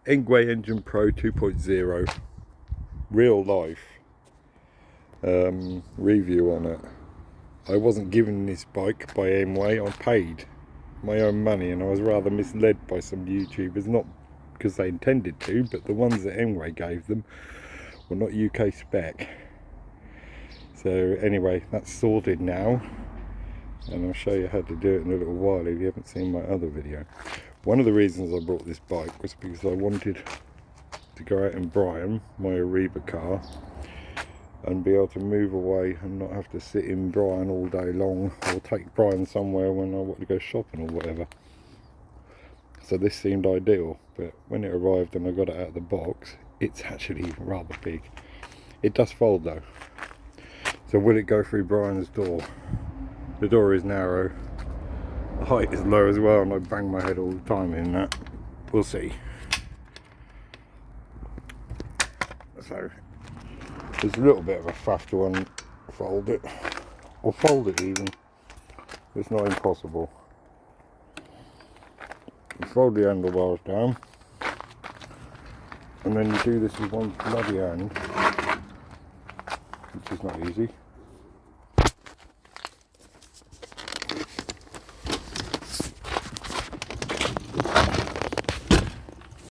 Engwe Engine Pro 2.0 real life review on it. I wasn't given this bike by Engwe. I paid my own money, and I was rather misled by some YouTubers, not because they intended to, but the ones that Engwe gave them were not UK spec. So anyway, that's sorted now, and I'll show you how to do it in a little while if you haven't seen my other video. One of the reasons I brought this bike was because I wanted to go out in Brighton, my Ariba car, and be able to move away and not have to sit in Brighton all day long, or take Brighton somewhere when I want to go shopping or whatever. So this seemed ideal, but when it arrived and I got it out of the box, it's actually rather big. It does fold though. So will it go through Brian's door? The door is narrow, the height is low as well, and I bang my head all the time in that. We'll see. So there's a little bit of a faff to unfold it, or fold it even. It's not impossible. You fold the handlebars down, and then you do this with one bloody hand, which is not easy.